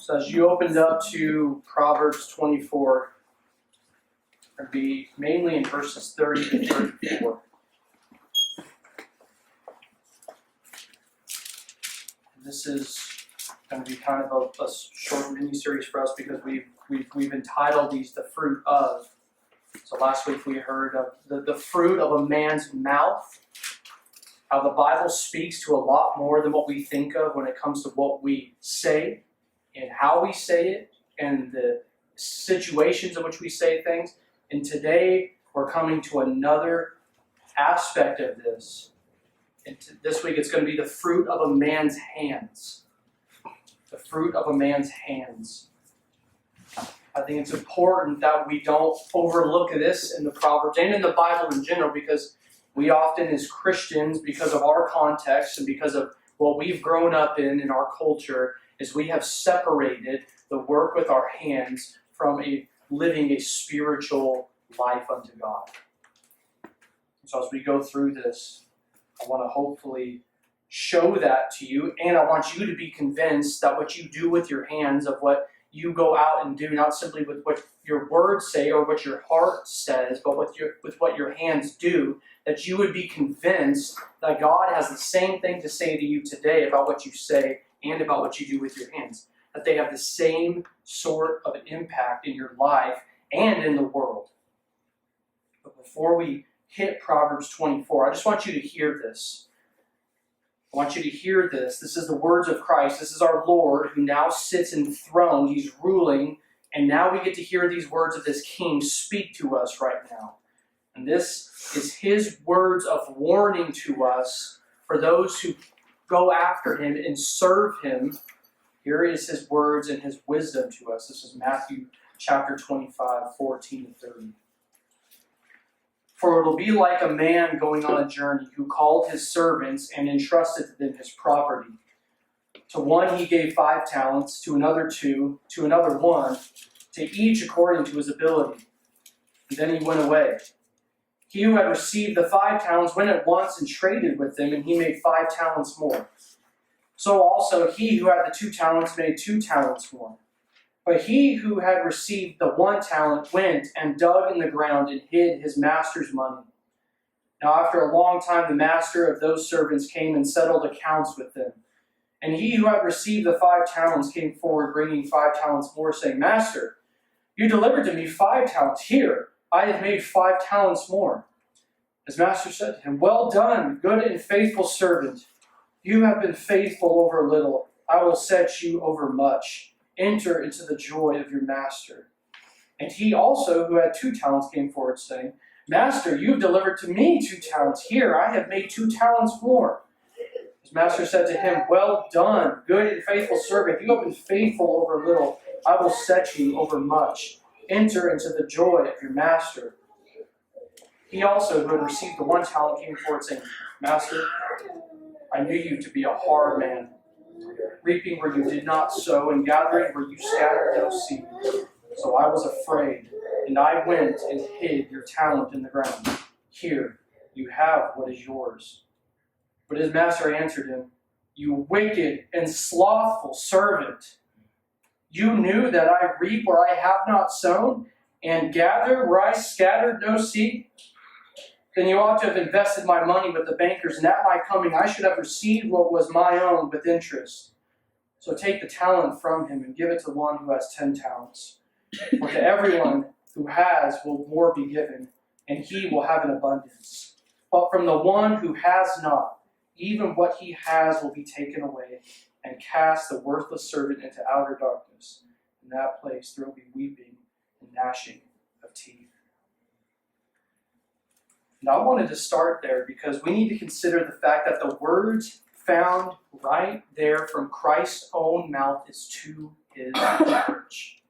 So as you opened up to Proverbs 24, it'll be mainly in verses 30 to 34. This is going to be kind of a short mini-series for us because we've entitled these The Fruit Of. So last week we heard of the fruit of a man's mouth, how the Bible speaks to a lot more than what we think of when it comes to what we say and how we say it and the situations in which we say things. And today we're coming to another aspect of this. And this week it's going to be the fruit of a man's hands. The fruit of a man's hands. I think it's important that we don't overlook this in the Proverbs and in the Bible in general, because we often as Christians, because of our context and because of what we've grown up in our culture, is we have separated the work with our hands from living a spiritual life unto God. So as we go through this, I want to hopefully show that to you, and I want you to be convinced that what you do with your hands, of what you go out and do, not simply with what your words say or what your heart says, but with what your hands do, that you would be convinced that God has the same thing to say to you today about what you say and about what you do with your hands. That they have the same sort of impact in your life and in the world. But before we hit Proverbs 24, I just want you to hear this. I want you to hear this. This is the words of Christ. This is our Lord who now sits enthroned. He's ruling. And now we get to hear these words of this King speak to us right now. And this is his words of warning to us for those who go after him and serve him. Here is his words and his wisdom to us. This is Matthew chapter 25, 14 to 30. For it will be like a man going on a journey who called his servants and entrusted to them his property. To one he gave 5 talents, to another 2, to another 1, to each according to his ability. And then he went away. He who had received the 5 talents went at once and traded with them, and he made 5 talents more. So also he who had the 2 talents made 2 talents more. But he who had received the 1 talent went and dug in the ground and hid his master's money. Now after a long time the master of those servants came and settled accounts with them. And he who had received the 5 talents came forward, bringing 5 talents more, saying, Master, you delivered to me 5 talents. Here, I have made 5 talents more. His master said to him, Well done, good and faithful servant. You have been faithful over little. I will set you over much. Enter into the joy of your master. And he also, who had 2 talents, came forward, saying, Master, you have delivered to me 2 talents. Here, I have made 2 talents more. His master said to him, Well done, good and faithful servant. You have been faithful over little. I will set you over much. Enter into the joy of your master. He also, who had received the 1 talent, came forward, saying, Master, I knew you to be a hard man, reaping where you did not sow, and gathering where you scattered no seed. So I was afraid, and I went and hid your talent in the ground. Here, you have what is yours. But his master answered him, You wicked and slothful servant. You knew that I reap where I have not sown, and gather where I scattered no seed? Then you ought to have invested my money with the bankers, and at my coming I should have received what was my own with interest. So take the talent from him and give it to one who has 10 talents. For to everyone who has will more be given, and he will have an abundance. But from the one who has not, even what he has will be taken away, and cast the worthless servant into outer darkness. In that place there will be weeping and gnashing of teeth. Now I wanted to start there because we need to consider the fact that the words found right there from Christ's own mouth is to his church.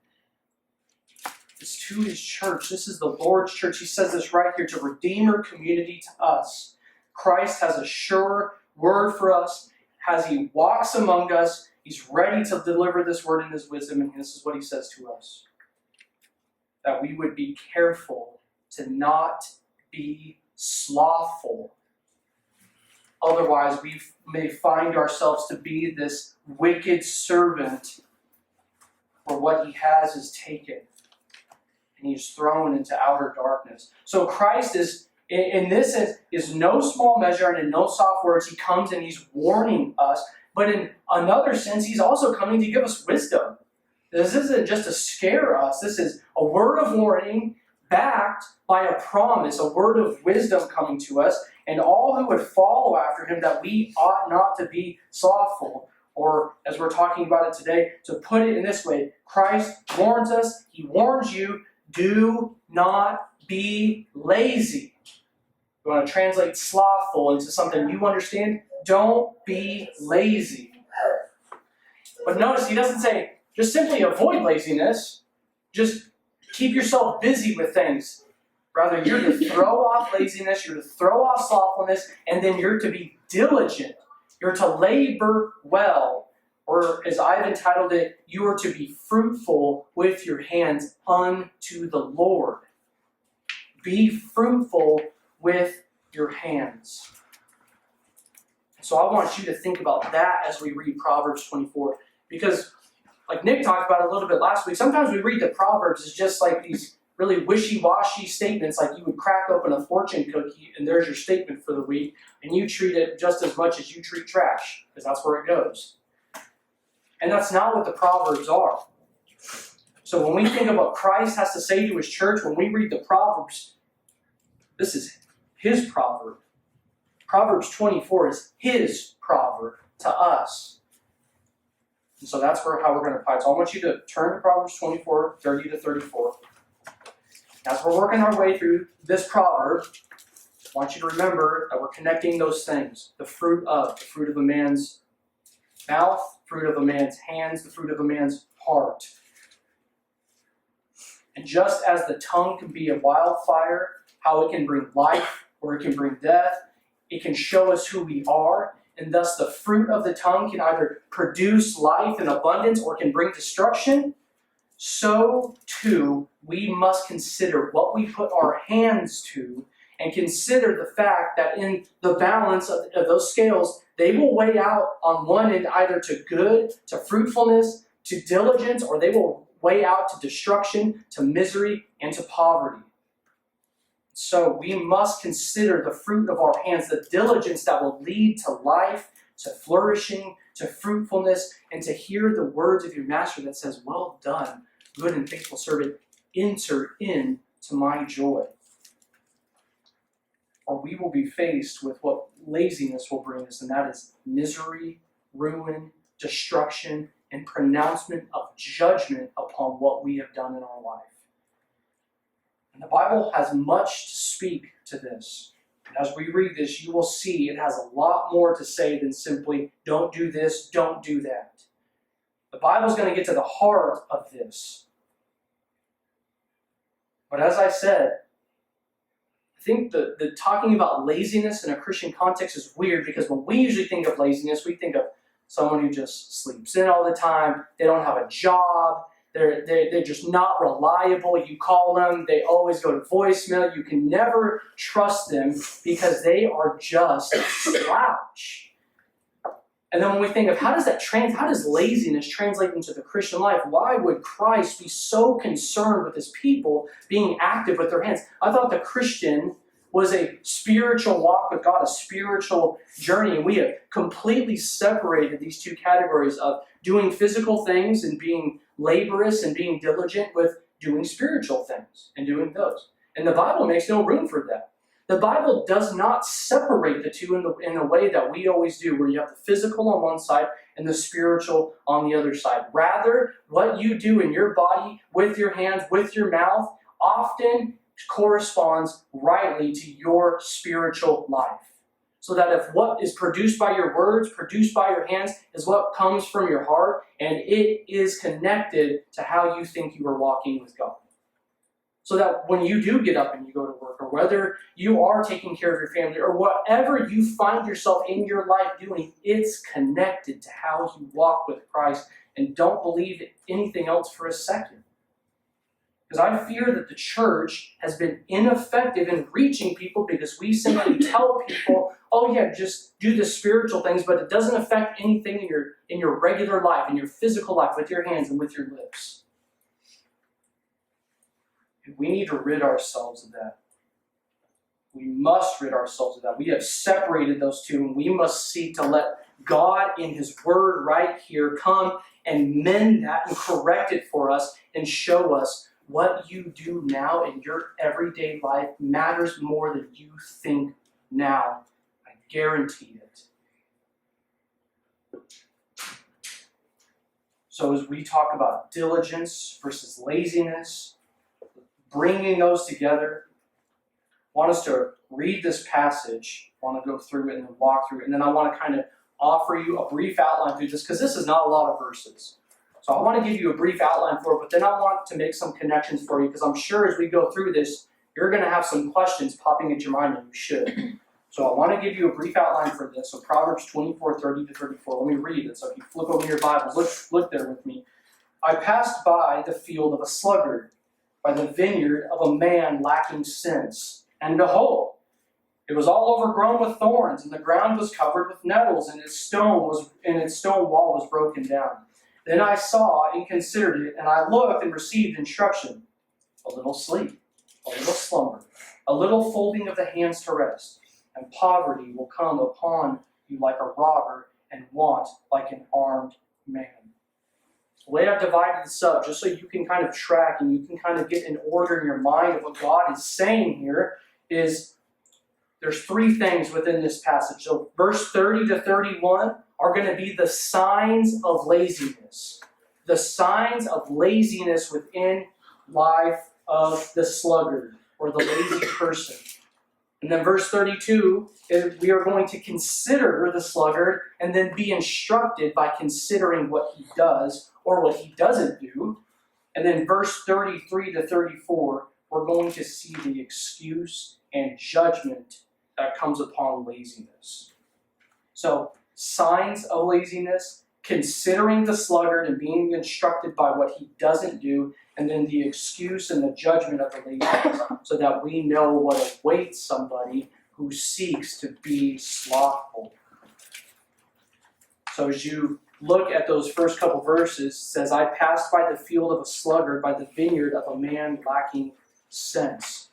It's to his church. This is the Lord's church. He says this right here, to Redeemer community, to us. Christ has a sure word for us. As he walks among us, he's ready to deliver this word in his wisdom, and this is what he says to us. That we would be careful to not be slothful. Otherwise, we may find ourselves to be this wicked servant for what he has is taken, and he's thrown into outer darkness. So Christ is, in this sense, is no small measure and in no soft words. He comes and he's warning us, but in another sense, he's also coming to give us wisdom. This isn't just to scare us. This is a word of warning backed by a promise, a word of wisdom coming to us, and all who would follow after him, that we ought not to be slothful. Or, as we're talking about it today, to put it in this way, Christ warns us, he warns you, do not be lazy. You want to translate slothful into something you understand? Don't be lazy. But notice he doesn't say, just simply avoid laziness. Just keep yourself busy with things. Rather, you're to throw off laziness, you're to throw off slothfulness, and then you're to be diligent. You're to labor well. Or, as I've entitled it, you are to be fruitful with your hands unto the Lord. Be fruitful with your hands. So I want you to think about that as we read Proverbs 24. Because, like Nick talked about a little bit last week, sometimes we read the Proverbs as just like these really wishy-washy statements, like you would crack open a fortune cookie and there's your statement for the week, and you treat it just as much as you treat trash, because that's where it goes. And that's not what the Proverbs are. So when we think of what Christ has to say to his church, when we read the Proverbs, this is his proverb. Proverbs 24 is his proverb to us. And so that's how we're going to apply it. So I want you to turn to Proverbs 24, 30 to 34. As we're working our way through this proverb, I want you to remember that we're connecting those things. The fruit of a man's mouth, fruit of a man's hands, the fruit of a man's heart. And just as the tongue can be a wildfire, how it can bring life or it can bring death, it can show us who we are, and thus the fruit of the tongue can either produce life in abundance or can bring destruction. So too, we must consider what we put our hands to, and consider the fact that in the balance of those scales, they will weigh out on one end either to good, to fruitfulness, to diligence, or they will weigh out to destruction, to misery, and to poverty. So we must consider the fruit of our hands, the diligence that will lead to life, to flourishing, to fruitfulness, and to hear the words of your master that says, well done, good and faithful servant, enter into my joy. Or we will be faced with what laziness will bring us, and that is misery, ruin, destruction, and pronouncement of judgment upon what we have done in our life. And the Bible has much to speak to this. And as we read this, you will see it has a lot more to say than simply, don't do this, don't do that. The Bible is going to get to the heart of this. But as I said, I think the talking about laziness in a Christian context is weird, because when we usually think of laziness, we think of someone who just sleeps in all the time, they don't have a job, they're just not reliable. You call them, they always go to voicemail. You can never trust them because they are just a slouch. And then when we think of how does laziness translate into the Christian life? Why would Christ be so concerned with his people being active with their hands? I thought the Christian was a spiritual walk with God, a spiritual journey, and we have completely separated these two categories of doing physical things and being laborious and being diligent with doing spiritual things and doing those. And the Bible makes no room for that. The Bible does not separate the two in the way that we always do, where you have the physical on one side and the spiritual on the other side. Rather, what you do in your body, with your hands, with your mouth, often corresponds rightly to your spiritual life. So that if what is produced by your words, produced by your hands, is what comes from your heart, and it is connected to how you think you are walking with God. So that when you do get up and you go to work, or whether you are taking care of your family, or whatever you find yourself in your life doing, it's connected to how you walk with Christ, and don't believe anything else for a second. Because I fear that the church has been ineffective in reaching people because we simply tell people, oh yeah, just do the spiritual things, but it doesn't affect anything in your regular life, in your physical life, with your hands and with your lips. And we need to rid ourselves of that. We must rid ourselves of that. We have separated those two, and we must seek to let God in His Word right here come and mend that and correct it for us and show us what you do now in your everyday life matters more than you think now. I guarantee it. So as we talk about diligence versus laziness, bringing those together, I want us to read this passage. I want to go through it and then walk through it. And then I want to kind of offer you a brief outline through this, because this is not a lot of verses. So I want to give you a brief outline for it, but then I want to make some connections for you, because I'm sure as we go through this, you're going to have some questions popping into your mind, and you should. So I want to give you a brief outline for this. So Proverbs 24:30-34. Let me read it. So if you flip over your Bibles, look there with me. I passed by the field of a sluggard, by the vineyard of a man lacking sense. And behold, it was all overgrown with thorns, and the ground was covered with nettles, and its stone wall was broken down. Then I saw and considered it, and I looked and received instruction. A little sleep, a little slumber, a little folding of the hands to rest, and poverty will come upon you like a robber, and want like an armed man. The way I've divided this up, just so you can kind of track and you can kind of get an order in your mind of what God is saying here, is there's three things within this passage. So verse 30-31 are going to be the signs of laziness. The signs of laziness within life of the sluggard or the lazy person. And then verse 32, we are going to consider the sluggard and then be instructed by considering what he does or what he doesn't do. And then verse 33-34, we're going to see the excuse and judgment that comes upon laziness. So, signs of laziness, considering the sluggard and being instructed by what he doesn't do, and then the excuse and the judgment of the laziness, so that we know what awaits somebody who seeks to be slothful. So as you look at those first couple verses, it says, I passed by the field of a sluggard, by the vineyard of a man lacking sense.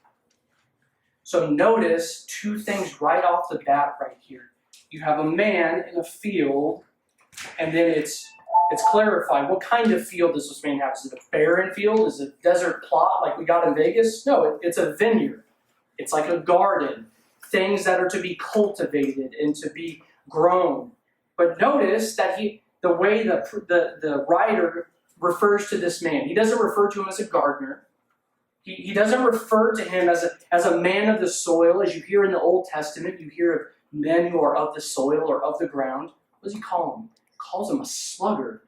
So notice two things right off the bat right here. You have a man in a field, and then it's clarified. What kind of field does this man have? Is it a barren field? Is it a desert plot like we got in Vegas? No, it's a vineyard. It's like a garden. Things that are to be cultivated and to be grown. But notice that the way the writer refers to this man, he doesn't refer to him as a gardener. He doesn't refer to him as a man of the soil. As you hear in the Old Testament, you hear of men who are of the soil or of the ground. What does he call him? He calls him a sluggard.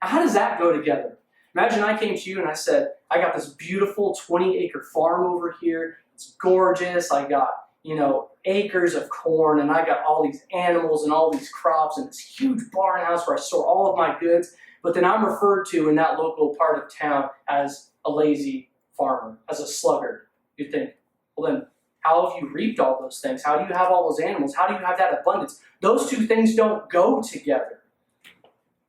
Now, how does that go together? Imagine I came to you and I said, I got this beautiful 20-acre farm over here. It's gorgeous. I got, acres of corn, and I got all these animals and all these crops and this huge barn house where I store all of my goods. But then I'm referred to in that local part of town as a lazy farmer, as a sluggard. You think, well then, how have you reaped all those things? How do you have all those animals? How do you have that abundance? Those two things don't go together.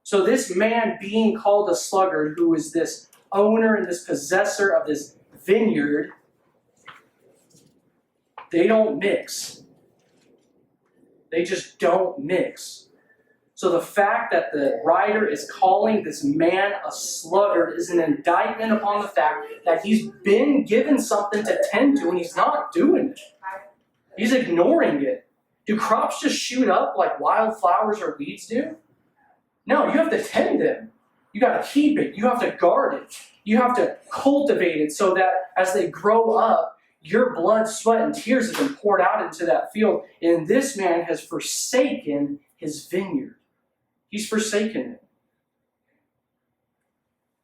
So this man being called a sluggard, who is this owner and this possessor of this vineyard, they don't mix. They just don't mix. So the fact that the writer is calling this man a sluggard is an indictment upon the fact that he's been given something to tend to and he's not doing it. He's ignoring it. Do crops just shoot up like wildflowers or weeds do? No, you have to tend them. You got to keep it. You have to guard it. You have to cultivate it so that as they grow up, your blood, sweat, and tears have been poured out into that field. And this man has forsaken his vineyard. He's forsaken it. It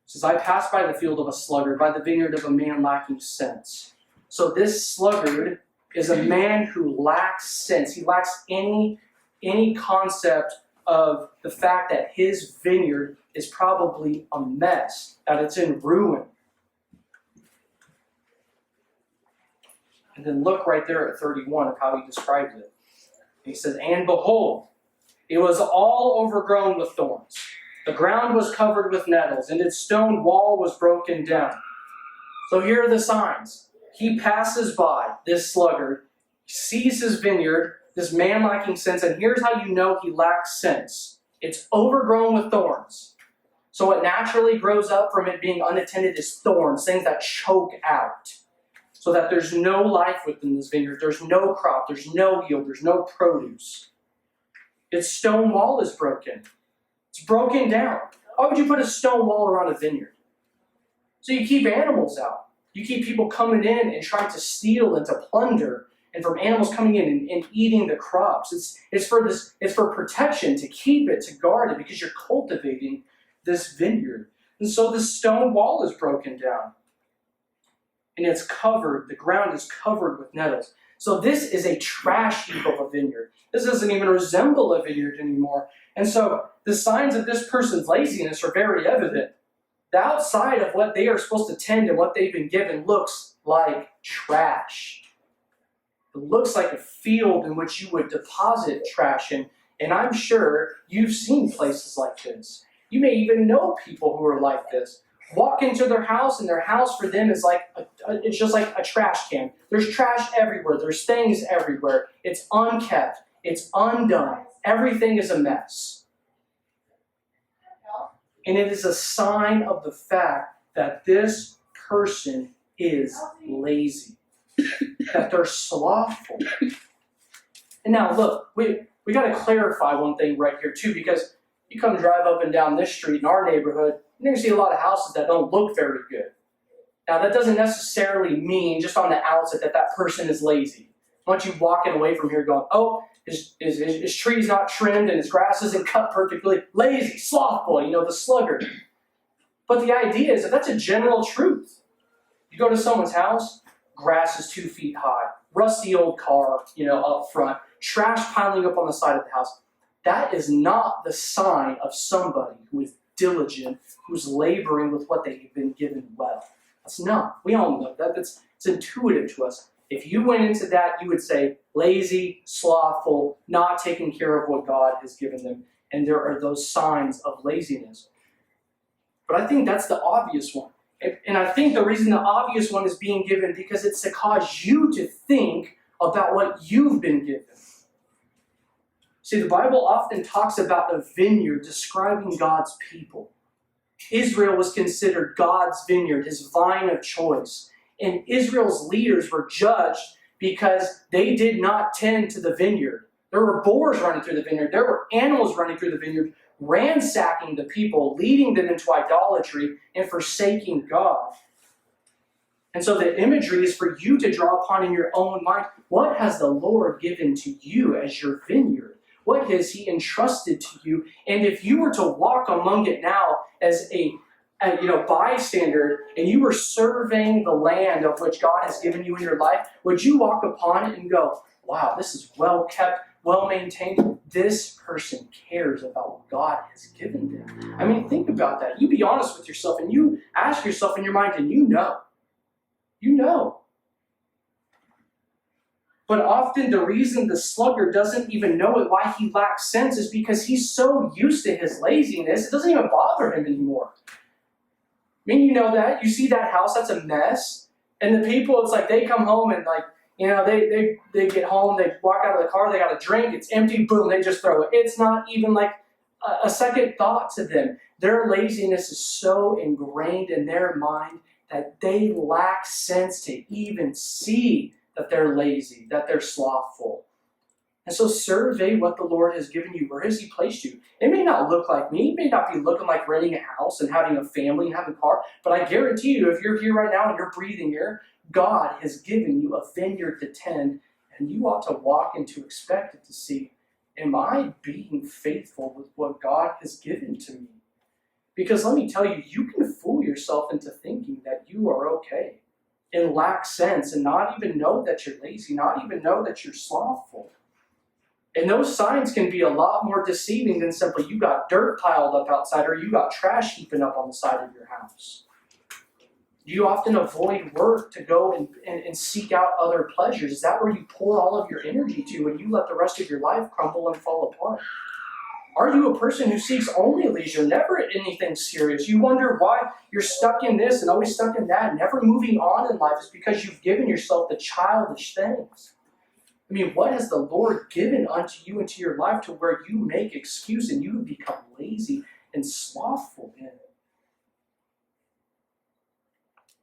says, I passed by the field of a sluggard, by the vineyard of a man lacking sense. So this sluggard is a man who lacks sense. He lacks any concept of the fact that his vineyard is probably a mess, that it's in ruin. And then look right there at 31 of how he describes it. He says, and behold, it was all overgrown with thorns. The ground was covered with nettles, and its stone wall was broken down. So here are the signs. He passes by, this sluggard, sees his vineyard, this man lacking sense, and here's how you know he lacks sense. It's overgrown with thorns. So what naturally grows up from it being unattended is thorns, things that choke out. So that there's no life within this vineyard. There's no crop, there's no yield, there's no produce. Its stone wall is broken. It's broken down. Why would you put a stone wall around a vineyard? So you keep animals out. You keep people coming in and trying to steal and to plunder, and from animals coming in and eating the crops. It's for protection, to keep it, to guard it, because you're cultivating this vineyard. And so the stone wall is broken down. And it's covered, the ground is covered with nettles. So this is a trash heap of a vineyard. This doesn't even resemble a vineyard anymore. And so the signs of this person's laziness are very evident. The outside of what they are supposed to tend and what they've been given looks like trash. It looks like a field in which you would deposit trash in. And I'm sure you've seen places like this. You may even know people who are like this. Walk into their house, and their house for them is like it's just like a trash can. There's trash everywhere. There's things everywhere. It's unkept. It's undone. Everything is a mess. And it is a sign of the fact that this person is lazy, that they're slothful. And now look, we got to clarify one thing right here too, because you come drive up and down this street in our neighborhood, you're going to see a lot of houses that don't look very good. Now, that doesn't necessarily mean just on the outset that person is lazy. I want you walking away from here going, oh, his tree's not trimmed and his grass isn't cut perfectly. Lazy, slothful, the sluggard. But the idea is that that's a general truth. You go to someone's house, grass is 2 feet high, rusty old car, up front, trash piling up on the side of the house. That is not the sign of somebody who is diligent, who's laboring with what they've been given well. That's not. We all know that. It's intuitive to us. If you went into that, you would say lazy, slothful, not taking care of what God has given them. And there are those signs of laziness. But I think that's the obvious one. And I think the reason the obvious one is being given because it's to cause you to think about what you've been given. See, the Bible often talks about the vineyard describing God's people. Israel was considered God's vineyard, his vine of choice. And Israel's leaders were judged because they did not tend to the vineyard. There were boars running through the vineyard. There were animals running through the vineyard, ransacking the people, leading them into idolatry and forsaking God. And so the imagery is for you to draw upon in your own mind. What has the Lord given to you as your vineyard? What has he entrusted to you? And if you were to walk among it now as a bystander, and you were surveying the land of which God has given you in your life, would you walk upon it and go, wow, this is well kept, well maintained? This person cares about what God has given them. I mean, think about that. You be honest with yourself, and you ask yourself in your mind, and you know. But often the reason the sluggard doesn't even know it, why he lacks sense, is because he's so used to his laziness, it doesn't even bother him anymore. I mean, you know that. You see that house, that's a mess. And the people, it's like they come home and they get home, they walk out of the car, they got a drink, it's empty, boom, they just throw it. It's not even like a second thought to them. Their laziness is so ingrained in their mind that they lack sense to even see that they're lazy, that they're slothful. And so survey what the Lord has given you. Where has he placed you? It may not look like me. It may not be looking like renting a house and having a family and having a car. But I guarantee you, if you're here right now and you're breathing air, God has given you a vineyard to tend. And you ought to walk and to expect it to see, am I being faithful with what God has given to me? Because let me tell you, you can fool yourself into thinking that you are okay and lack sense and not even know that you're lazy, not even know that you're slothful. And those signs can be a lot more deceiving than simply you got dirt piled up outside or you got trash heaping up on the side of your house. Do you often avoid work to go and seek out other pleasures? Is that where you pour all of your energy to and you let the rest of your life crumble and fall apart? Are you a person who seeks only leisure, never anything serious? You wonder why you're stuck in this and always stuck in that, never moving on in life. It's because you've given yourself to childish things. I mean, what has the Lord given unto you into your life to where you make excuse and you have become lazy and slothful in it?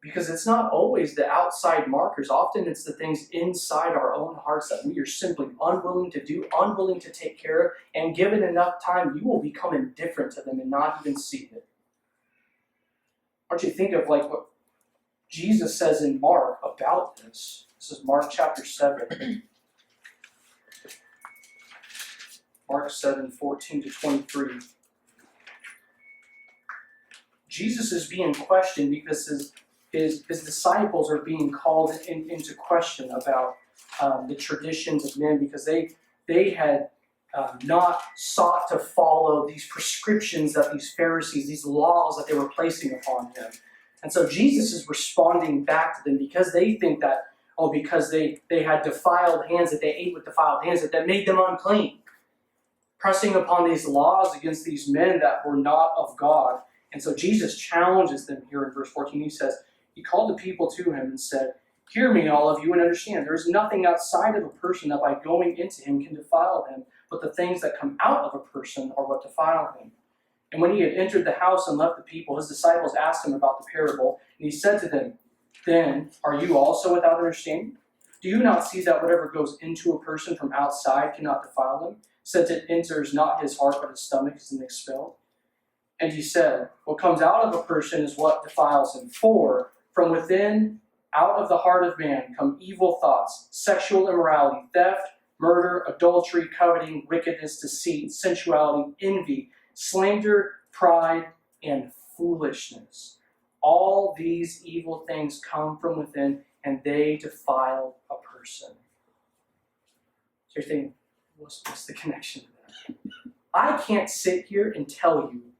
Because it's not always the outside markers. Often it's the things inside our own hearts that we are simply unwilling to do, unwilling to take care of, and given enough time, you will become indifferent to them and not even see it. Aren't you think of like what Jesus says in Mark about this? This is Mark chapter 7. Mark 7, 14 to 23. Jesus is being questioned because his disciples are being called into question about the traditions of men, because they had not sought to follow these prescriptions that these Pharisees, these laws that they were placing upon him. And so Jesus is responding back to them because they think that, because they had defiled hands, that they ate with defiled hands, that made them unclean. Pressing upon these laws against these men that were not of God. And so Jesus challenges them here in verse 14. He says, he called the people to him and said, "Hear me, all of you, and understand. There is nothing outside of a person that by going into him can defile him, but the things that come out of a person are what defile him." And when he had entered the house and left the people, his disciples asked him about the parable. And he said to them, "Then are you also without understanding? Do you not see that whatever goes into a person from outside cannot defile him, since it enters not his heart but his stomach is expelled?" And he said, "What comes out of a person is what defiles him. For from within, out of the heart of man, come evil thoughts, sexual immorality, theft, murder, adultery, coveting, wickedness, deceit, sensuality, envy, slander, pride, and foolishness. All these evil things come from within, and they defile a person." So you're thinking, what's the connection to that? I can't sit here and tell you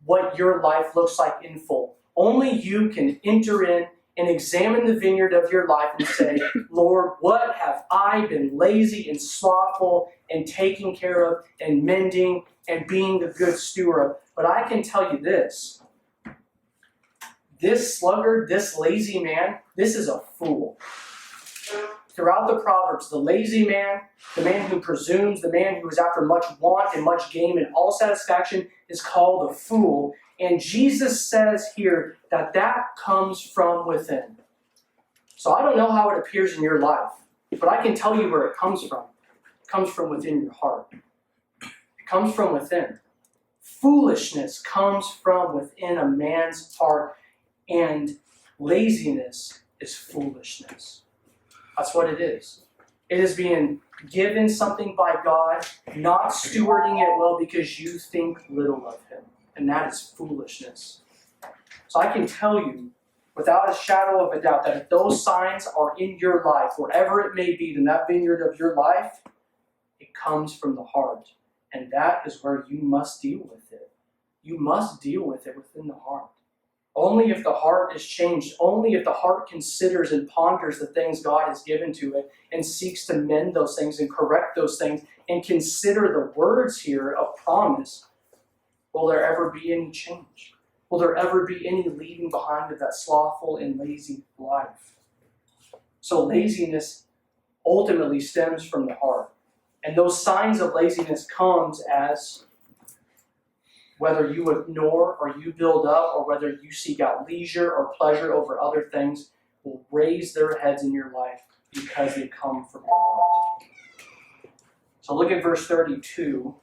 what your life looks like in full. Only you can enter in and examine the vineyard of your life and say, "Lord, what have I been lazy and slothful and taking care of and mending and being the good steward of?" But I can tell you this. This sluggard, this lazy man, this is a fool. Throughout the Proverbs, the lazy man, the man who presumes, the man who is after much want and much gain and all satisfaction is called a fool. And Jesus says here that comes from within. So I don't know how it appears in your life, but I can tell you where it comes from. It comes from within your heart. It comes from within. Foolishness comes from within a man's heart, and laziness is foolishness. That's what it is. It is being given something by God, not stewarding it well because you think little of him. And that is foolishness. So I can tell you, without a shadow of a doubt, that if those signs are in your life, wherever it may be, in that vineyard of your life, it comes from the heart. And that is where you must deal with it. You must deal with it within the heart. Only if the heart is changed, only if the heart considers and ponders the things God has given to it and seeks to mend those things and correct those things and consider the words here of promise, will there ever be any change? Will there ever be any leaving behind of that slothful and lazy life? So laziness ultimately stems from the heart. And those signs of laziness comes as whether you ignore or you build up, or whether you seek out leisure or pleasure over other things, will raise their heads in your life because they come from your heart. So look at verse 32.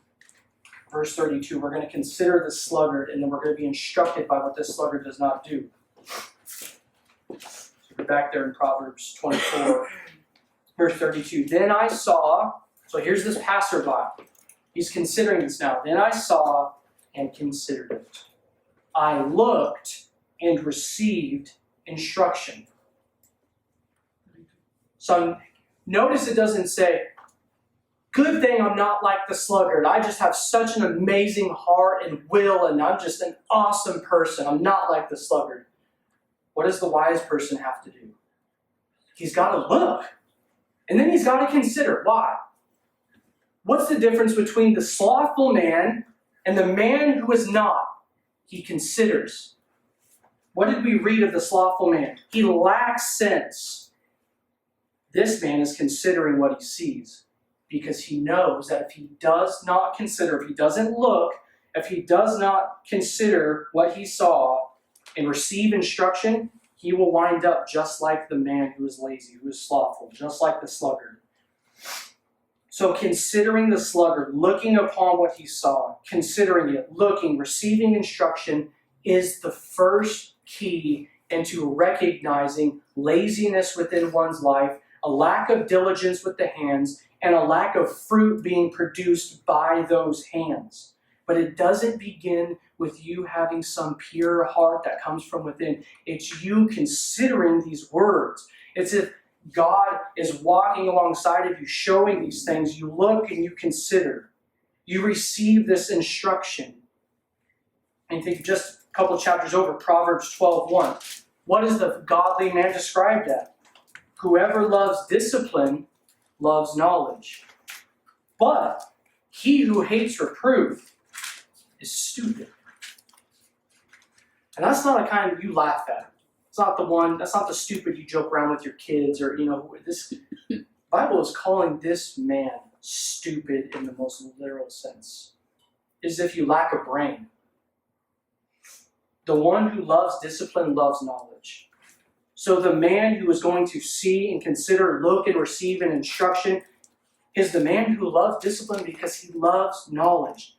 Verse 32, we're going to consider the sluggard, and then we're going to be instructed by what this sluggard does not do. So we're back there in Proverbs 24, verse 32. Then I saw, so here's this passerby. He's considering this now. Then I saw and considered it. I looked and received instruction. So notice it doesn't say, "Good thing I'm not like the sluggard. I just have such an amazing heart and will, and I'm just an awesome person. I'm not like the sluggard." What does the wise person have to do? He's got to look. And then he's got to consider. Why? What's the difference between the slothful man and the man who is not? He considers. What did we read of the slothful man? He lacks sense. This man is considering what he sees because he knows that if he does not consider, if he doesn't look, if he does not consider what he saw and receive instruction, he will wind up just like the man who is lazy, who is slothful, just like the sluggard. So considering the sluggard, looking upon what he saw, considering it, looking, receiving instruction is the first key into recognizing laziness within one's life, a lack of diligence with the hands, and a lack of fruit being produced by those hands. But it doesn't begin with you having some pure heart that comes from within. It's you considering these words. It's if God is walking alongside of you, showing these things. You look and you consider. You receive this instruction. And think just a couple chapters over, Proverbs 12:1. What is the godly man described as? Whoever loves discipline loves knowledge. But he who hates reproof is stupid. And that's not a kind you laugh at. It's not the one, that's not the stupid you joke around with your kids or, this Bible is calling this man stupid in the most literal sense. As if you lack a brain. The one who loves discipline loves knowledge. So the man who is going to see and consider, look and receive an instruction is the man who loves discipline because he loves knowledge.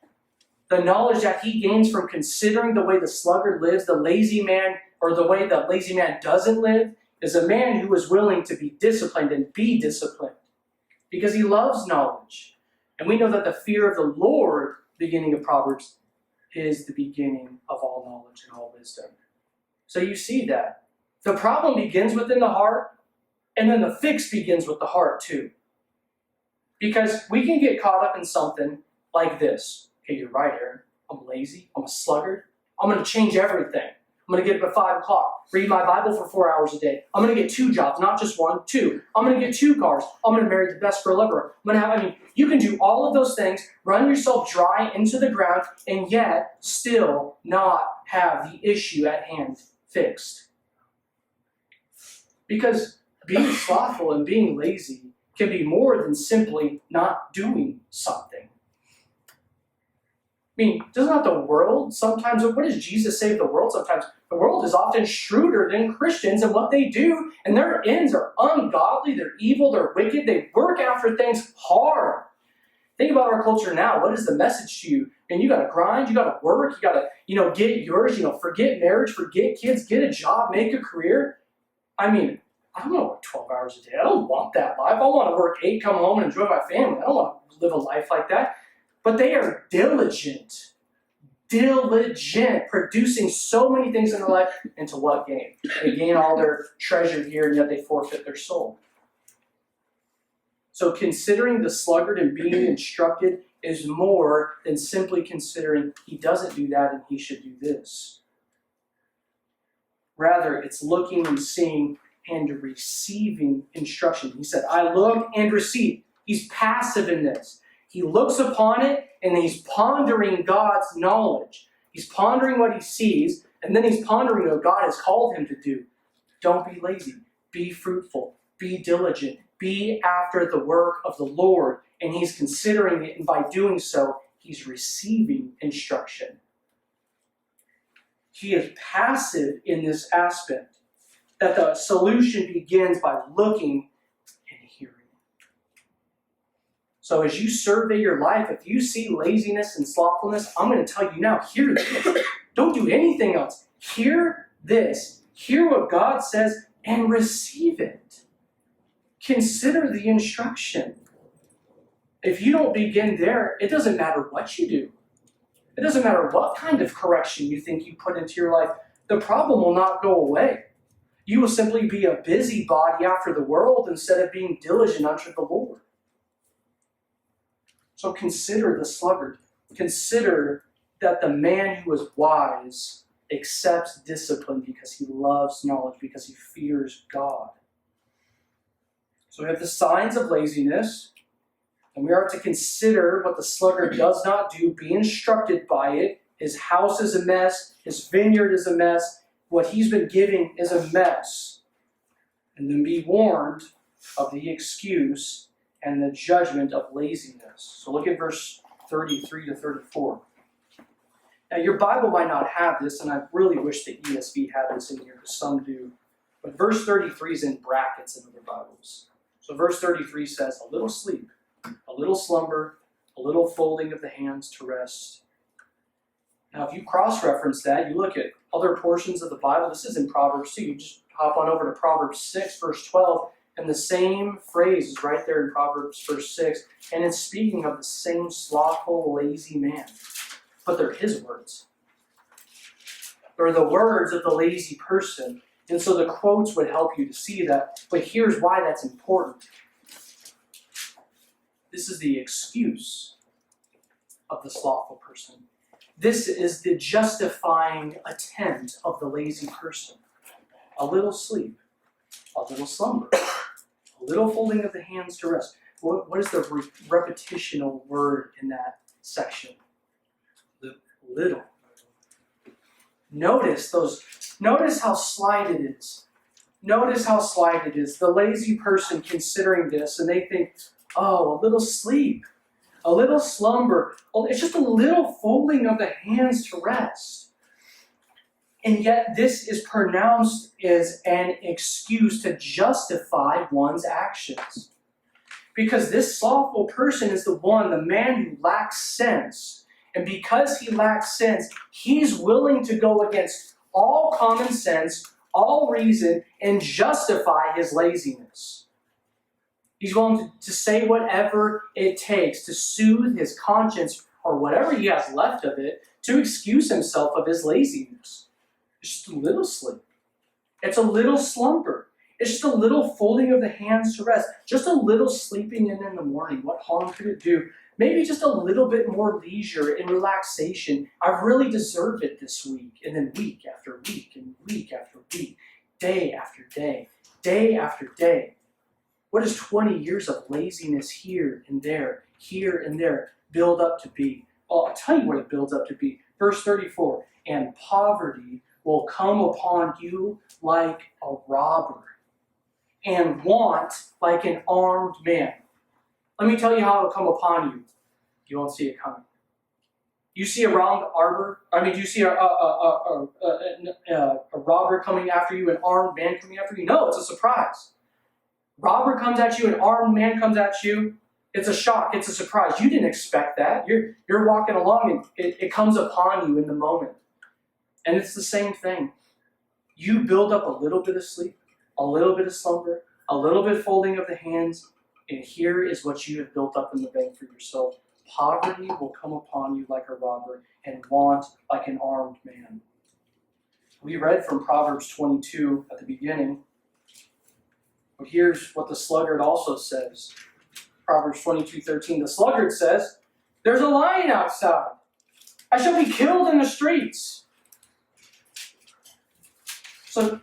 The knowledge that he gains from considering the way the sluggard lives, the lazy man, or the way the lazy man doesn't live, is a man who is willing to be disciplined and be disciplined because he loves knowledge. And we know that the fear of the Lord, beginning of Proverbs, is the beginning of all knowledge and all wisdom. So you see that. The problem begins within the heart, and then the fix begins with the heart too. Because we can get caught up in something like this. Hey, you're right, Aaron. I'm lazy. I'm a sluggard. I'm going to change everything. I'm going to get up at 5 o'clock, read my Bible for 4 hours a day. I'm going to get 2 jobs, not just 1, 2. I'm going to get 2 cars. I'm going to marry the best girl ever. You can do all of those things, run yourself dry into the ground, and yet still not have the issue at hand fixed. Because being slothful and being lazy can be more than simply not doing something. Doesn't not the world sometimes, what does Jesus say of the world sometimes? The world is often shrewder than Christians in what they do, and their ends are ungodly, they're evil, they're wicked, they work after things hard. Think about our culture now. What is the message to you? And you got to grind, you got to work, you got to, get yours, forget marriage, forget kids, get a job, make a career. I don't want to work 12 hours a day. I don't want that life. I want to work 8, come home and enjoy my family. I don't want to live a life like that. But they are diligent, producing so many things in their life. And to what gain? They gain all their treasure here, and yet they forfeit their soul. So considering the sluggard and being instructed is more than simply considering he doesn't do that and he should do this. Rather, it's looking and seeing and receiving instruction. He said, I look and receive. He's passive in this. He looks upon it and he's pondering God's knowledge. He's pondering what he sees, and then he's pondering what God has called him to do. Don't be lazy. Be fruitful. Be diligent. Be after the work of the Lord. And he's considering it, and by doing so, he's receiving instruction. He is passive in this aspect, that the solution begins by looking and hearing. So as you survey your life, if you see laziness and slothfulness, I'm going to tell you now, hear this. Don't do anything else. Hear this. Hear what God says and receive it. Consider the instruction. If you don't begin there, it doesn't matter what you do. It doesn't matter what kind of correction you think you put into your life. The problem will not go away. You will simply be a busybody after the world instead of being diligent unto the Lord. So consider the sluggard. Consider that the man who is wise accepts discipline because he loves knowledge, because he fears God. So we have the signs of laziness, and we are to consider what the sluggard does not do, be instructed by it. His house is a mess, his vineyard is a mess, what he's been giving is a mess. And then be warned of the excuse and the judgment of laziness. So look at verse 33 to 34. Now your Bible might not have this, and I really wish the ESV had this in here, because some do. But verse 33 is in brackets in other Bibles. So verse 33 says, a little sleep, a little slumber, a little folding of the hands to rest. Now if you cross-reference that, you look at other portions of the Bible, this is in Proverbs 2, you just hop on over to Proverbs 6, verse 12, and the same phrase is right there in Proverbs verse 6, and it's speaking of the same slothful, lazy man. But they're his words. They're the words of the lazy person. And so the quotes would help you to see that. But here's why that's important. This is the excuse of the slothful person. This is the justifying attempt of the lazy person. A little sleep, a little slumber, a little folding of the hands to rest. What is the repetitional word in that section? Little. Notice how slight it is. Notice how slight it is. The lazy person considering this, and they think, oh, a little sleep, a little slumber. Oh, it's just a little folding of the hands to rest. And yet this is pronounced as an excuse to justify one's actions. Because this slothful person is the man who lacks sense. And because he lacks sense, he's willing to go against all common sense, all reason, and justify his laziness. He's willing to say whatever it takes to soothe his conscience or whatever he has left of it to excuse himself of his laziness. It's just a little sleep. It's a little slumber. It's just a little folding of the hands to rest. Just a little sleeping in the morning. What harm could it do? Maybe just a little bit more leisure and relaxation. I've really deserved it this week. And then week after week and week after week, day after day, day after day. What does 20 years of laziness here and there build up to be? Well, I'll tell you what it builds up to be. Verse 34, and poverty will come upon you like a robber, and want like an armed man. Let me tell you how it will come upon you. You won't see it coming. You see a robber coming after you, an armed man coming after you? No, it's a surprise. Robber comes at you, an armed man comes at you. It's a shock, it's a surprise. You didn't expect that. You're walking along and it comes upon you in the moment. And it's the same thing. You build up a little bit of sleep, a little bit of slumber, a little bit of folding of the hands, and here is what you have built up in the bank for yourself. Poverty will come upon you like a robber, and want like an armed man. We read from Proverbs 22 at the beginning, but here's what the sluggard also says. Proverbs 22:13. The sluggard says, there's a lion outside. I shall be killed in the streets. So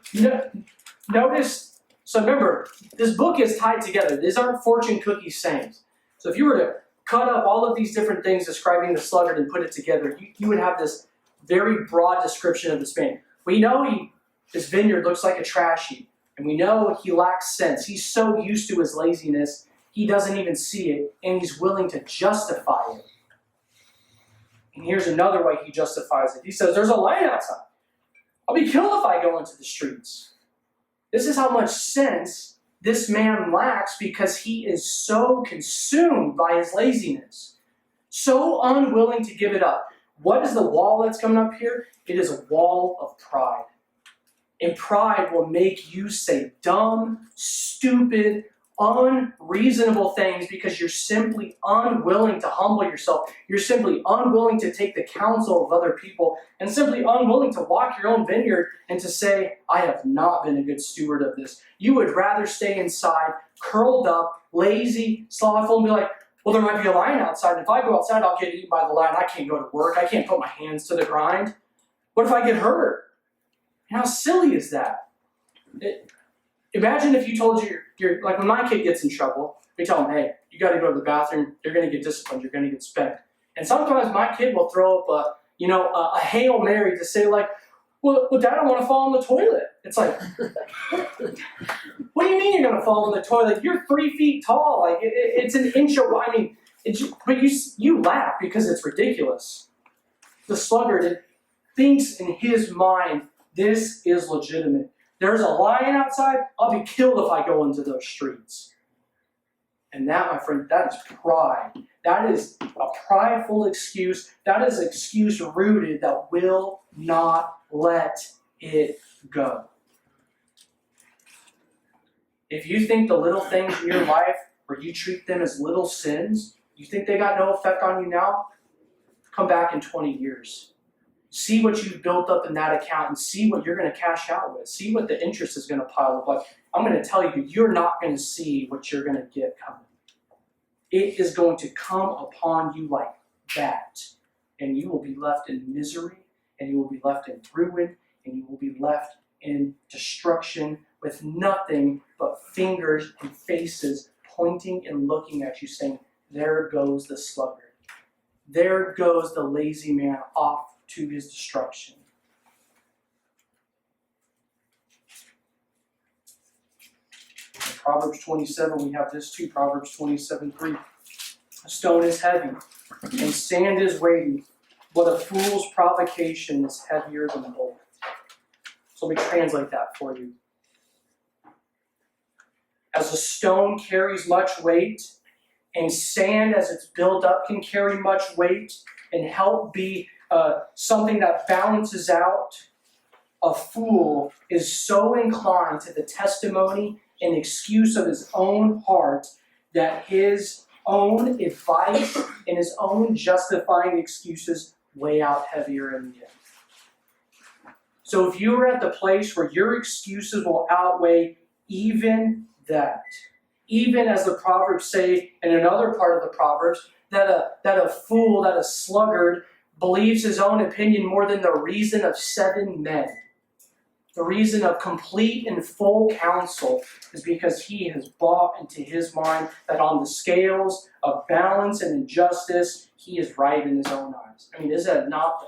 notice, remember, this book is tied together. These aren't fortune cookie sayings. So if you were to cut up all of these different things describing the sluggard and put it together, you would have this very broad description of this man. We know his vineyard looks like a trash heap, and we know he lacks sense. He's so used to his laziness, he doesn't even see it, and he's willing to justify it. And here's another way he justifies it. He says, there's a lion outside. I'll be killed if I go into the streets. This is how much sense this man lacks because he is so consumed by his laziness, so unwilling to give it up. What is the wall that's coming up here? It is a wall of pride. And pride will make you say dumb, stupid, unreasonable things because you're simply unwilling to humble yourself. You're simply unwilling to take the counsel of other people and simply unwilling to walk your own vineyard and to say, I have not been a good steward of this. You would rather stay inside, curled up, lazy, slothful, and be like, well, there might be a lion outside. If I go outside, I'll get eaten by the lion. I can't go to work. I can't put my hands to the grind. What if I get hurt? And how silly is that? Imagine if you told your like when my kid gets in trouble, we tell him, hey, you got to go to the bathroom. You're going to get disciplined. You're going to get spanked. And sometimes my kid will throw up a Hail Mary to say like, well, Dad, I want to fall in the toilet. It's like, what do you mean you're going to fall in the toilet? You're 3 feet tall. Like it's an inch away. I mean, but you laugh because it's ridiculous. The sluggard thinks in his mind, this is legitimate. There's a lion outside. I'll be killed if I go into those streets. And that, my friend, that is pride. That is a prideful excuse. That is an excuse rooted that will not let it go. If you think the little things in your life, where you treat them as little sins, you think they got no effect on you now? Come back in 20 years. See what you've built up in that account and see what you're going to cash out with. See what the interest is going to pile up. Like, I'm going to tell you, you're not going to see what you're going to get coming. It is going to come upon you like that. And you will be left in misery, and you will be left in ruin, and you will be left in destruction with nothing but fingers and faces pointing and looking at you saying, there goes the sluggard. There goes the lazy man off to his destruction. In Proverbs 27, we have this too. Proverbs 27:3. A stone is heavy, and sand is weighty, but a fool's provocation is heavier than gold. So let me translate that for you. As a stone carries much weight, and sand as it's built up can carry much weight and help be something that balances out, a fool is so inclined to the testimony and excuse of his own heart that his own advice and his own justifying excuses weigh out heavier in the end. So if you are at the place where your excuses will outweigh even that, even as the Proverbs say in another part of the Proverbs, that a fool, that a sluggard, believes his own opinion more than the reason of 7 men. The reason of complete and full counsel is because he has bought into his mind that on the scales of balance and injustice, he is right in his own eyes. I mean, is that not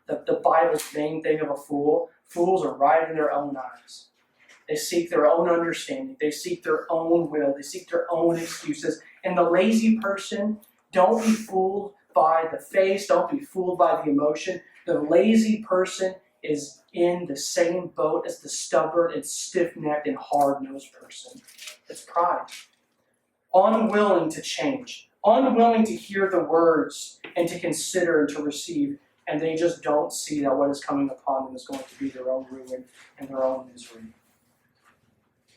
the Bible's main thing of a fool? Fools are right in their own eyes. They seek their own understanding. They seek their own will. They seek their own excuses. And the lazy person, don't be fooled by the face. Don't be fooled by the emotion. The lazy person is in the same boat as the stubborn and stiff-necked and hard-nosed person. It's pride. Unwilling to change. Unwilling to hear the words and to consider and to receive. And they just don't see that what is coming upon them is going to be their own ruin and their own misery.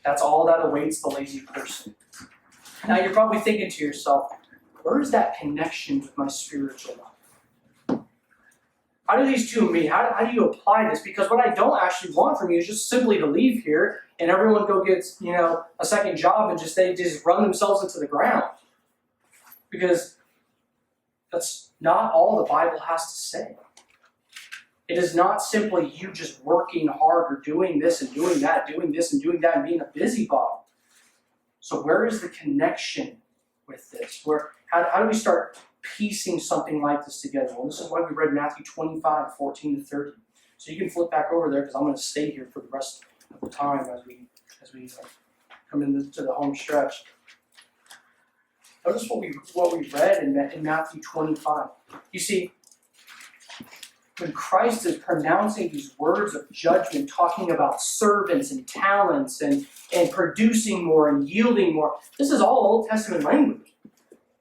That's all that awaits the lazy person. Now you're probably thinking to yourself, where is that connection with my spiritual life? How do these two meet? How do you apply this? Because what I don't actually want from you is just simply to leave here and everyone go get a second job and they just run themselves into the ground. Because that's not all the Bible has to say. It is not simply you just working hard or doing this and doing that, doing this and doing that and being a busybody. So where is the connection with this? How do we start piecing something like this together? Well, this is why we read Matthew 25, 14 to 30. So you can flip back over there because I'm going to stay here for the rest of the time as we come into the home stretch. Notice what we read in Matthew 25. You see, when Christ is pronouncing these words of judgment, talking about servants and talents and producing more and yielding more, this is all Old Testament language.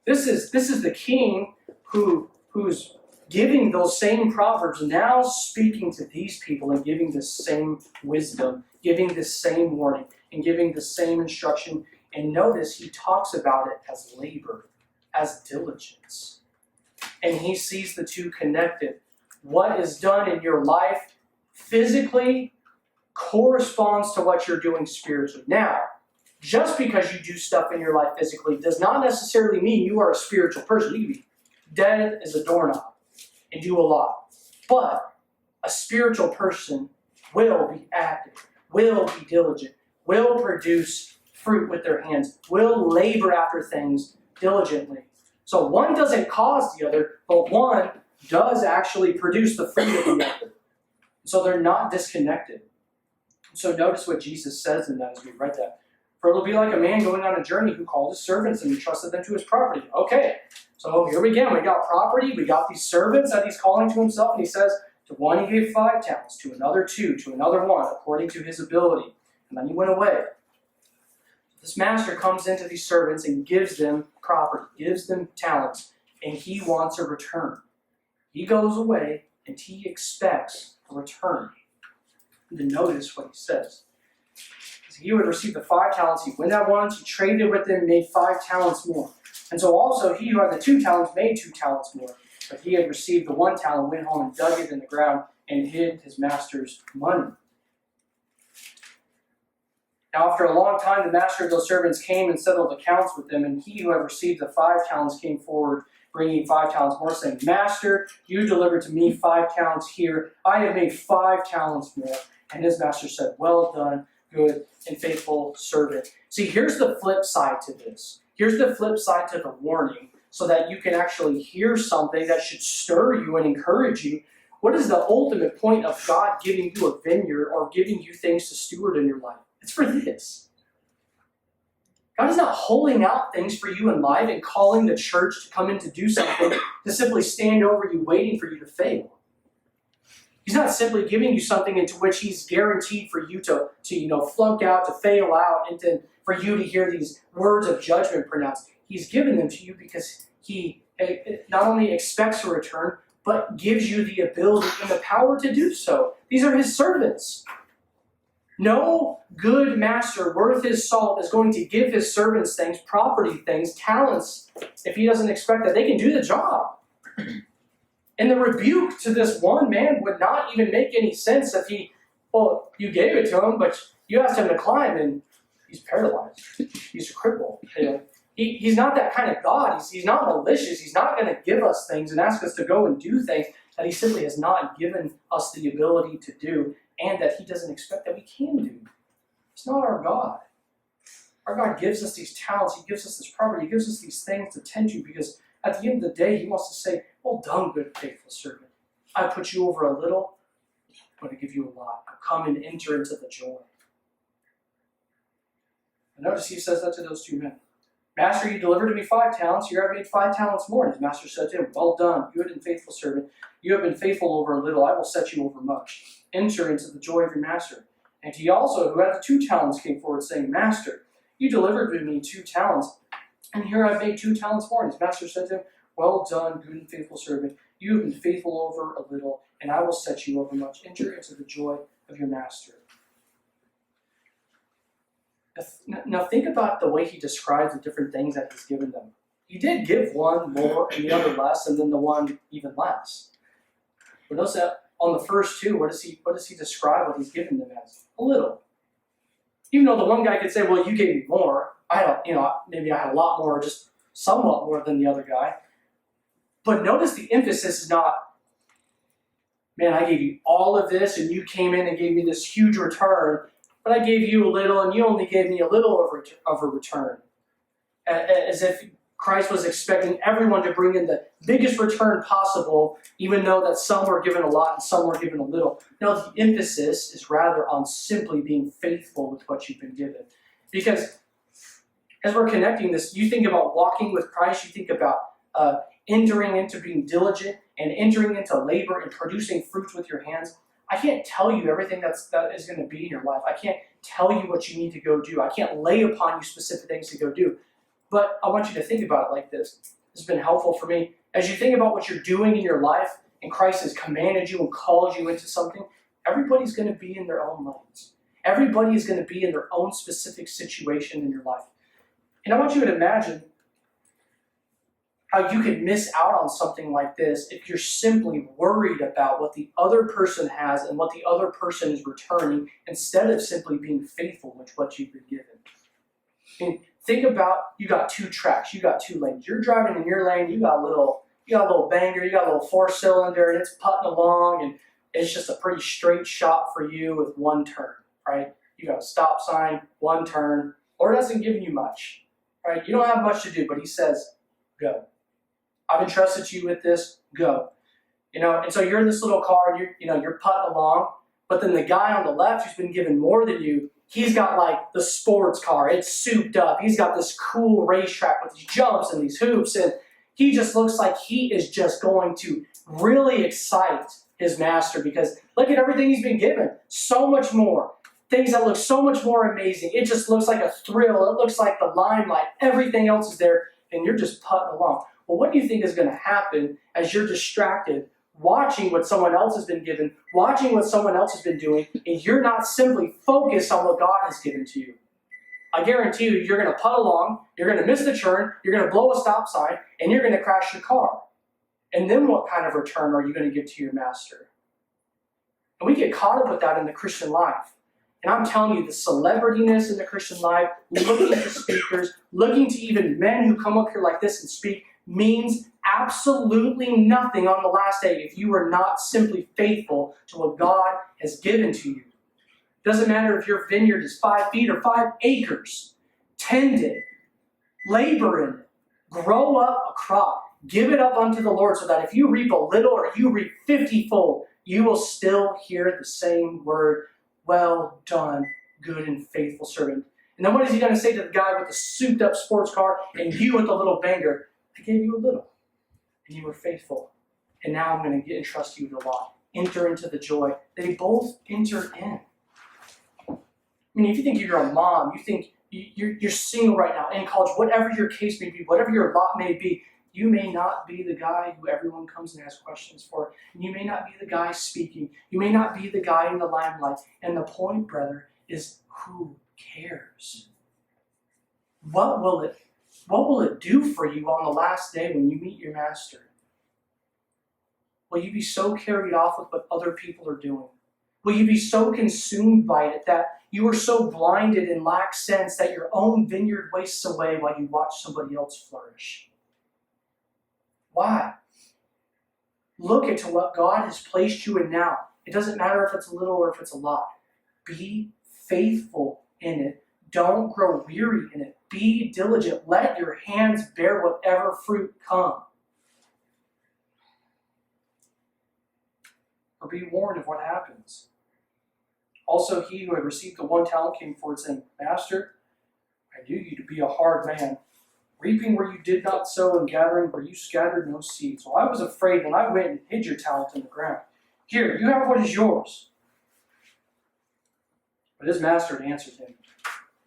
This is the king who's giving those same proverbs, now speaking to these people and giving the same wisdom, giving the same warning, and giving the same instruction. And notice he talks about it as labor, as diligence. And he sees the two connected. What is done in your life physically corresponds to what you're doing spiritually. Now, just because you do stuff in your life physically does not necessarily mean you are a spiritual person. You can be dead as a doorknob and do a lot. But A spiritual person will be active, will be diligent, will produce fruit with their hands, will labor after things diligently. So one doesn't cause the other, but one does actually produce the fruit of the other. So they're not disconnected. So notice what Jesus says in that as we read that. For it'll be like a man going on a journey who called his servants and entrusted them to his property. Okay, so here we go. We got property, we got these servants that he's calling to himself, and he says, to one he gave 5 talents, to another 2, to another 1, according to his ability. And then he went away. This master comes into these servants and gives them property, gives them talents, and he wants a return. He goes away and he expects a return. And then notice what he says. He who had received the 5 talents, he went at once, he traded with them, made 5 talents more. And so also he who had the 2 talents made 2 talents more. But he had received the 1 talent, went home and dug it in the ground and hid his master's money. Now after a long time, the master of those servants came and settled accounts with them, and he who had received the 5 talents came forward, bringing 5 talents more, saying, Master, you delivered to me 5 talents here. I have made 5 talents more. And his master said, Well done, good and faithful servant. See, here's the flip side to this. Here's the flip side to the warning, so that you can actually hear something that should stir you and encourage you. What is the ultimate point of God giving you a vineyard or giving you things to steward in your life? It's for this. God is not holding out things for you in life and calling the church to come in to do something to simply stand over you waiting for you to fail. He's not simply giving you something into which he's guaranteed for you to flunk out, to fail out, and for you to hear these words of judgment pronounced. He's given them to you because he not only expects a return, but gives you the ability and the power to do so. These are his servants. No good master worth his salt is going to give his servants things, property things, talents, if he doesn't expect that they can do the job. And the rebuke to this one man would not even make any sense if you gave it to him, but you asked him to climb and he's paralyzed. He's a cripple. He's not that kind of God. He's not malicious. He's not going to give us things and ask us to go and do things that he simply has not given us the ability to do, and that he doesn't expect that we can do. It's not our God. Our God gives us these talents. He gives us this property. He gives us these things to tend to, because at the end of the day, he wants to say, Well done, good faithful servant. I put you over a little, I'm going to give you a lot. Come and enter into the joy. And notice he says that to those 2 men. Master, you delivered to me 5 talents. Here I've made 5 talents more. And his master said to him, Well done, good and faithful servant. You have been faithful over a little. I will set you over much. Enter into the joy of your master. And he also, who had the 2 talents, came forward, saying, Master, you delivered to me 2 talents. And here I've made 2 talents more. And his master said to him, Well done, good and faithful servant. You have been faithful over a little, and I will set you over much. Enter into the joy of your master. Now think about the way he describes the different things that he's given them. He did give one more and the other less, and then the one even less. But notice that on the first 2, what does he describe what he's given them as? A little. Even though the one guy could say, Well, you gave me more. Maybe I had a lot more, or just somewhat more than the other guy. But notice the emphasis is not, man, I gave you all of this and you came in and gave me this huge return, but I gave you a little and you only gave me a little of a return. As if Christ was expecting everyone to bring in the biggest return possible, even though that some were given a lot and some were given a little. No, the emphasis is rather on simply being faithful with what you've been given. Because as we're connecting this, you think about walking with Christ, you think about entering into being diligent and entering into labor and producing fruits with your hands. I can't tell you everything that is going to be in your life. I can't tell you what you need to go do. I can't lay upon you specific things to go do. But I want you to think about it like this. This has been helpful for me. As you think about what you're doing in your life, and Christ has commanded you and called you into something, everybody's going to be in their own lanes. Everybody is going to be in their own specific situation in your life. And I want you to imagine how you could miss out on something like this if you're simply worried about what the other person has and what the other person is returning, instead of simply being faithful with what you've been given. I mean, think about, you got 2 tracks, you got 2 lanes. You're driving in your lane, you got a little banger, you got a little 4-cylinder, and it's putting along, and it's just a pretty straight shot for you with one turn, right? You got a stop sign, one turn. Lord hasn't given you much, right? You don't have much to do, but he says, go. I've entrusted you with this, go. And so you're in this little car and you're putting along, but then the guy on the left who's been given more than you, he's got like the sports car. It's souped up. He's got this cool racetrack with these jumps and these hoops, and he just looks like he is just going to really excite his master because look at everything he's been given. So much more. Things that look so much more amazing. It just looks like a thrill. It looks like the limelight. Everything else is there, and you're just putting along. Well, what do you think is going to happen as you're distracted, watching what someone else has been given, watching what someone else has been doing, and you're not simply focused on what God has given to you? I guarantee you're going to putt along, you're going to miss the turn, you're going to blow a stop sign, and you're going to crash your car. And then what kind of return are you going to give to your master? And we get caught up with that in the Christian life. And I'm telling you, the celebrityness in the Christian life, looking to speakers, looking to even men who come up here like this and speak, means absolutely nothing on the last day if you are not simply faithful to what God has given to you. Doesn't matter if your vineyard is 5 feet or 5 acres. Tend it. Labor in it. Grow up a crop. Give it up unto the Lord so that if you reap a little or you reap 50-fold, you will still hear the same word, well done, good and faithful servant. And then what is he going to say to the guy with the souped up sports car and you with the little banger? I gave you a little and you were faithful. And now I'm going to entrust you with a lot. Enter into the joy. They both enter in. I mean, if you think you're a mom, you think you're single right now, in college, whatever your case may be, whatever your lot may be, you may not be the guy who everyone comes and asks questions for. And you may not be the guy speaking. You may not be the guy in the limelight. And the point, brother, is who cares? What will it do for you on the last day when you meet your master? Will you be so carried off with what other people are doing? Will you be so consumed by it that you are so blinded and lack sense that your own vineyard wastes away while you watch somebody else flourish? Why? Look into what God has placed you in now. It doesn't matter if it's a little or if it's a lot. Be faithful in it. Don't grow weary in it. Be diligent. Let your hands bear whatever fruit come. Or be warned of what happens. Also, he who had received the 1 talent came forward saying, Master, I knew you to be a hard man, reaping where you did not sow and gathering where you scattered no seed. So I was afraid when I went and hid your talent in the ground. Here, you have what is yours. But his master answered him,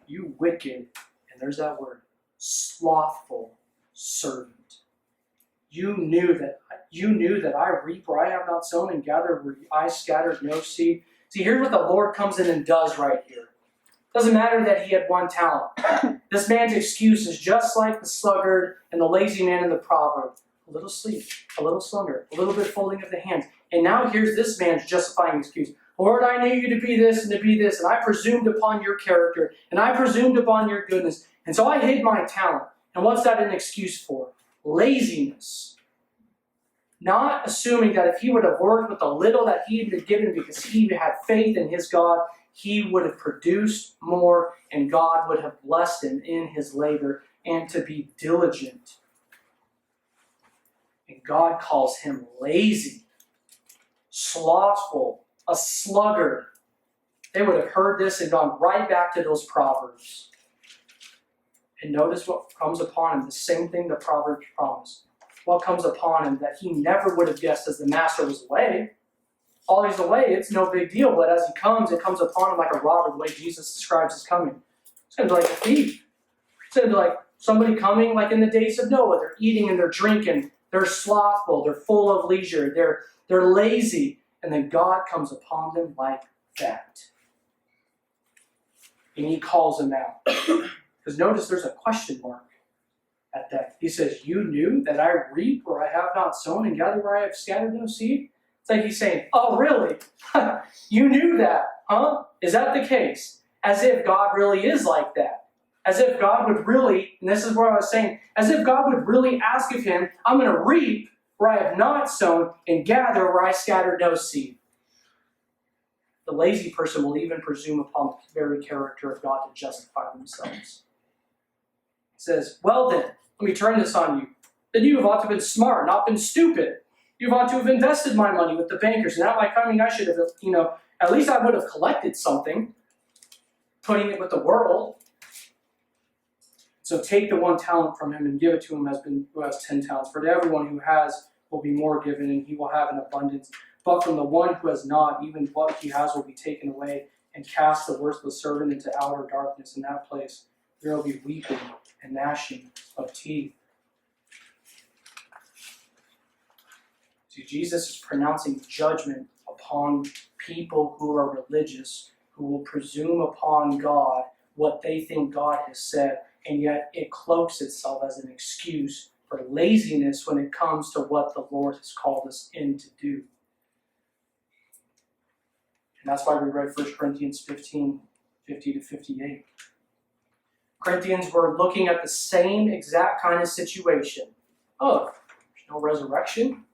You wicked, and there's that word, slothful servant. You knew that I reap where I have not sown and gather where I scattered no seed. See, here's what the Lord comes in and does right here. Doesn't matter that he had 1 talent. This man's excuse is just like the sluggard and the lazy man in the proverb. A little sleep, a little slumber, a little bit folding of the hands. And now here's this man's justifying excuse. Lord, I knew you to be this and to be this, and I presumed upon your character, and I presumed upon your goodness, and so I hid my talent. And what's that an excuse for? Laziness. Not assuming that if he would have worked with the little that he had been given because he had faith in his God, he would have produced more and God would have blessed him in his labor, and to be diligent. And God calls him lazy, slothful, a sluggard. They would have heard this and gone right back to those Proverbs. And notice what comes upon him, the same thing the Proverbs promise. What comes upon him that he never would have guessed as the master was away. While he's away, it's no big deal, but as he comes, it comes upon him like a robber, the way Jesus describes his coming. It's going to be like a thief. It's going to be like somebody coming like in the days of Noah. They're eating and they're drinking. They're slothful. They're full of leisure. They're lazy. And then God comes upon them like that. And he calls them out. Because notice there's a question mark at that. He says, You knew that I reap where I have not sown and gather where I have scattered no seed? It's like he's saying, oh, really? You knew that, huh? Is that the case? As if God really is like that. As if God would really, and this is what I was saying, as if God would really ask of him, I'm going to reap where I have not sown and gather where I scattered no seed. the lazy person will even presume upon the very character of God to justify themselves. He says, well then, let me turn this on you. Then you have ought to have been smart, not been stupid. You ought to have invested my money with the bankers. And at my coming, I should have, at least I would have collected something, putting it with the world. So take the 1 talent from him and give it to him who has 10 talents. For to everyone who has will be more given, and he will have an abundance. But from the one who has not, even what he has will be taken away, and cast the worthless servant into outer darkness. In that place there will be weeping and gnashing of teeth. See, Jesus is pronouncing judgment upon people who are religious, who will presume upon God what they think God has said, and yet it cloaks itself as an excuse for laziness when it comes to what the Lord has called us in to do. And that's why we read 1 Corinthians 15, 50 to 58. Corinthians were looking at the same exact kind of situation. Oh, there's no resurrection.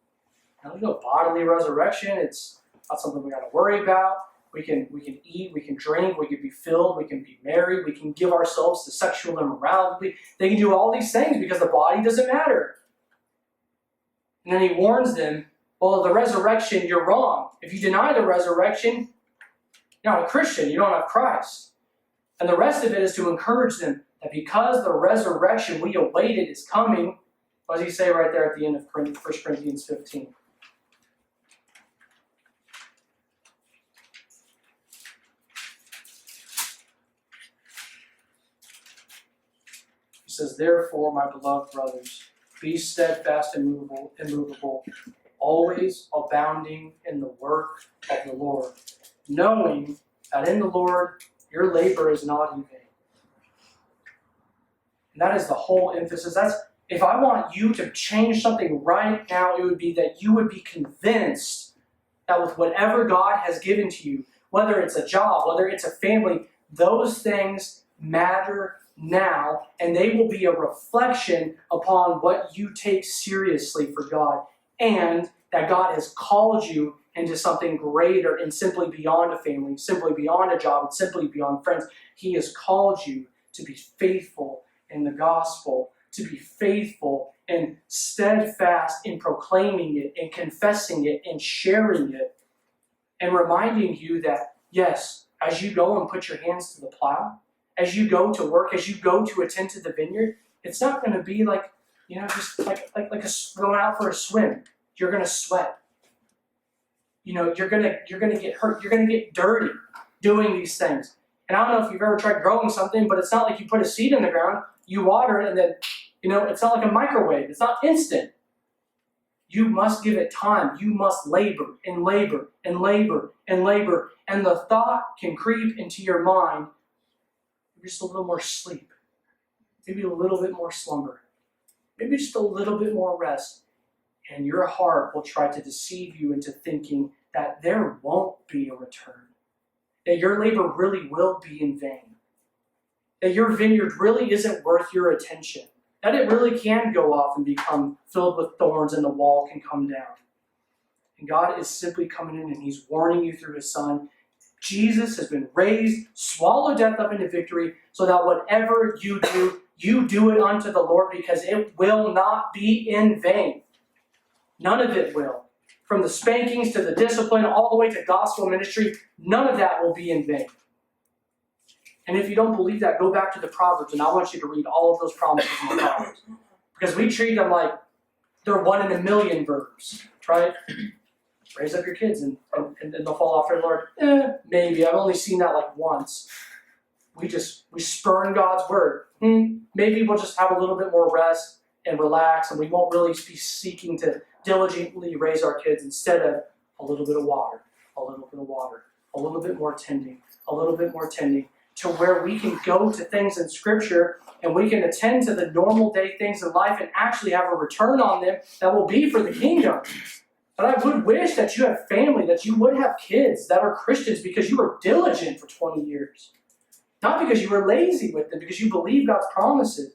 There's no bodily resurrection. It's not something we got to worry about. We can eat, we can drink, we can be filled, we can be married, we can give ourselves to sexual immorality. They can do all these things because the body doesn't matter. And then he warns them, well, the resurrection, you're wrong. If you deny the resurrection, you're not a Christian, you don't have Christ. And the rest of it is to encourage them that because the resurrection we awaited is coming, what does he say right there at the end of 1 Corinthians 15? He says, therefore, my beloved brothers, be steadfast and immovable, always abounding in the work of the Lord, knowing that in the Lord your labor is not in vain. And that is the whole emphasis. If I want you to change something right now, it would be that you would be convinced that with whatever God has given to you, whether it's a job, whether it's a family, those things matter now, and they will be a reflection upon what you take seriously for God, and that God has called you into something greater and simply beyond a family, simply beyond a job, and simply beyond friends. He has called you to be faithful in the gospel, to be faithful and steadfast in proclaiming it and confessing it and sharing it, and reminding you that, yes, as you go and put your hands to the plow, as you go to work, as you go to attend to the vineyard, it's not going to be like, just like going out for a swim. You're going to sweat. You're going to get hurt. You're going to get dirty doing these things. And I don't know if you've ever tried growing something, but it's not like you put a seed in the ground, you water it, and then, it's not like a microwave. It's not instant. You must give it time. You must labor and labor and labor and labor. And the thought can creep into your mind, just a little more sleep, maybe a little bit more slumber, maybe just a little bit more rest, and your heart will try to deceive you into thinking that there won't be a return, that your labor really will be in vain, that your vineyard really isn't worth your attention, that it really can go off and become filled with thorns and the wall can come down. And God is simply coming in and He's warning you through His Son. Jesus has been raised, swallowed death up into victory, so that whatever you do it unto the Lord, because it will not be in vain. None of it will. From the spankings to the discipline, all the way to gospel ministry, none of that will be in vain. And if you don't believe that, go back to the Proverbs, and I want you to read all of those promises in the Proverbs. Because we treat them like they're 1 in a million verbs, right? Raise up your kids and they'll fall off their Lord. Maybe. I've only seen that like once. We spurn God's word. Maybe we'll just have a little bit more rest and relax, and we won't really be seeking to diligently raise our kids instead of a little bit of water, a little bit of water, a little bit more tending, a little bit more tending, to where we can go to things in Scripture and we can attend to the normal day things in life and actually have a return on them that will be for the kingdom. But I would wish that you have family, that you would have kids that are Christians because you were diligent for 20 years. Not because you were lazy with them, because you believe God's promises.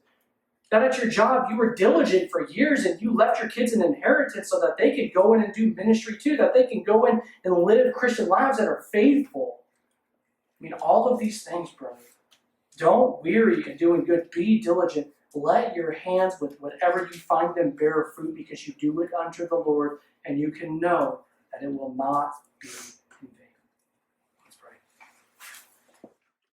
that at your job you were diligent for years and you left your kids an inheritance so that they could go in and do ministry too, that they can go in and live Christian lives that are faithful. I mean, all of these things, brother. Don't weary in doing good. Be diligent. Let your hands, with whatever you find them, bear fruit because you do it unto the Lord, and you can know that it will not be